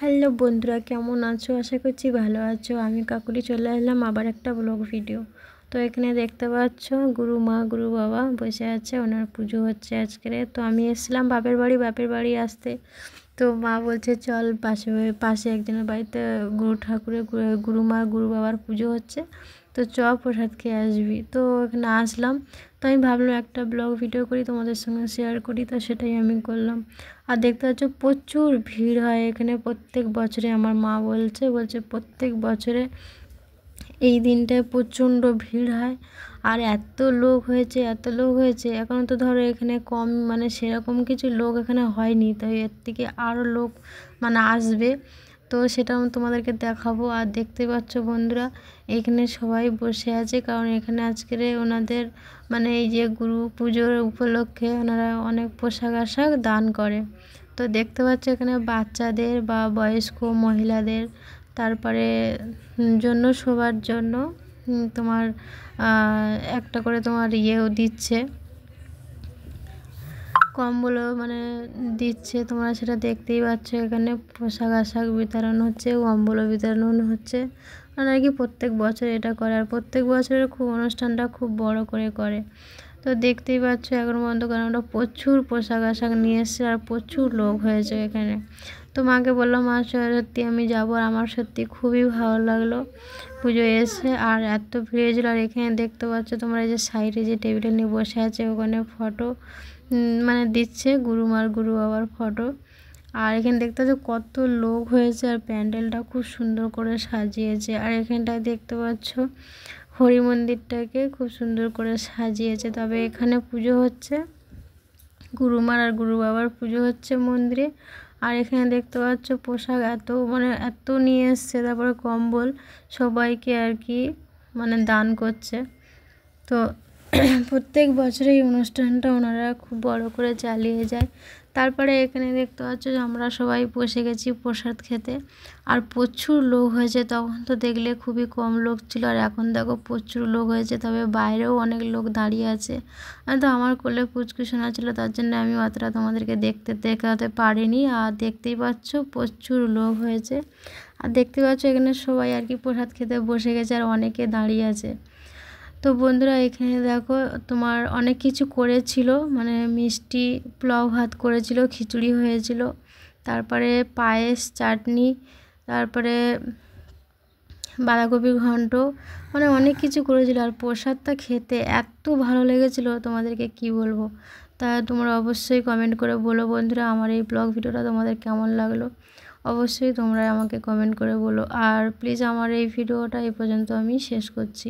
Hello বন্ধুরা, কেমন আছো? আশা করছি ভালো আছো। আমি কাকুলি চলে এলাম আবার একটা ব্লগ ভিডিও। তো এখানে দেখতে পাচ্ছ গুরু মা গুরু বাবা বসে আছে, ওনার পুজো হচ্ছে আজকে। তো আমি এসেছিলাম বাপের বাড়ি আসতে। তো মা বলছে চল পাশে পাশে একজনের বাড়িতে গুরু মা গুরু বাবার পুজো হচ্ছে, তো চ প্রসাদ খেয়ে আসবি। তো এখানে আসলাম। তো আমি ভাবলাম একটা ব্লগ ভিডিও করি, তোমাদের সঙ্গে শেয়ার করি, তো সেটাই আমি করলাম। আর দেখতে পাচ্ছ প্রচুর ভিড় হয় এখানে প্রত্যেক বছরে। আমার মা বলছে প্রত্যেক বছরে এই দিনটায় প্রচণ্ড ভিড় হয়। আর এত লোক হয়েছে এখন তো ধরো এখানে কম, মানে সেরকম কিছু লোক এখানে হয়নি, তাই এর থেকে আরও লোক মানে আসবে। তো সেটা আমি তোমাদেরকে দেখাবো। আর দেখতে পাচ্ছ বন্ধুরা, এখানে সবাই বসে আছে, কারণ এখানে আজকের ওনাদের মানে এই যে গুরু পুজোর উপলক্ষে ওনারা অনেক পোশাক আশাক দান করে। তো দেখতে পাচ্ছ এখানে বাচ্চাদের বা বয়স্ক মহিলাদের, তারপরে জন্য সবার জন্য তোমার একটা করে তোমার ইয়েও দিচ্ছে, কম্বলও মানে দিচ্ছে। তোমরা সেটা দেখতেই পাচ্ছ, এখানে পোশাক আশাক বিতরণ হচ্ছে, কম্বলও বিতরণ হচ্ছে। আর কি প্রত্যেক বছর এটা করে, আর প্রত্যেক বছরের অনুষ্ঠানটা খুব বড় করে করে। তো দেখতেই পাচ্ছ এখন পর্যন্ত, কারণ ওরা প্রচুর পোশাক আশাক নিয়ে এসছে আর প্রচুর লোক হয়েছে এখানে। তো মাকে বললাম মা সত্যি আমি যাবো, আর আমার সত্যি খুবই ভালো লাগলো পুজো এসে। আর এত ভিড় হয়েছিল। আর এখানে দেখতে পাচ্ছ তোমরা এই যে সাইডে যে টেবিলে নিয়ে বসে আছে, ওখানে ফটো মানে দিচ্ছে গুরুমার গুরু বাবার ফটো। আর এখানে দেখতে পাচ্ছ কত লোক হয়েছে, আর প্যান্ডেলটা খুব সুন্দর করে সাজিয়েছে। আর এখানটায় দেখতে পাচ্ছ হরি মন্দিরটাকে খুব সুন্দর করে সাজিয়েছে। তবে এখানে পুজো হচ্ছে গুরুমার আর গুরু বাবার পুজো হচ্ছে মন্দিরে। আর এখানে দেখতে পাচ্ছ পোশাক এত নিয়ে এসছে, তারপরে কম্বল সবাইকে আর কি মানে দান করছে। তো প্রত্যেক বছর এই অনুষ্ঠানটা ওনারা খুব বড় করে চালিয়ে যায়। তারপরে এখানে দেখতে পাচ্ছ যে আমরা সবাই বসে গেছি প্রসাদ খেতে, আর প্রচুর লোক হয়েছে। তখন তো দেখলে খুবই কম লোক ছিল, আর এখন দেখো প্রচুর লোক হয়েছে। তবে বাইরেও অনেক লোক দাঁড়িয়ে আছে। তো আমার কোলে পুচকু শোনা ছিল, তার জন্য আমি অতটা তোমাদেরকে দেখাতে পারিনি। আর দেখতেই পাচ্ছ প্রচুর লোক হয়েছে। আর দেখতে পাচ্ছ এখানে সবাই আর কি প্রসাদ খেতে বসে গেছে, আর অনেকে দাঁড়িয়ে আছে। তো বন্ধুরা এখানে দেখো তোমার অনেক কিছু করেছিল, মানে মিষ্টি পোলাও ভাত করেছিল, খিচুড়ি হয়েছিল, তারপরে পায়েস চাটনি, তারপরে বাঁধাকপির ঘন্ট, মানে অনেক কিছু করেছিল। আর প্রসাদটা খেতে এত ভালো লেগেছিল, তোমাদেরকে কি বলবো। তা তোমরা অবশ্যই কমেন্ট করে বলো বন্ধুরা, আমার এই ব্লগ ভিডিওটা তোমাদের কেমন লাগলো। অবশ্যই তোমরা আমাকে কমেন্ট করে বলো। আর প্লিজ আমার এই ভিডিওটা এই পর্যন্ত আমি শেষ করছি।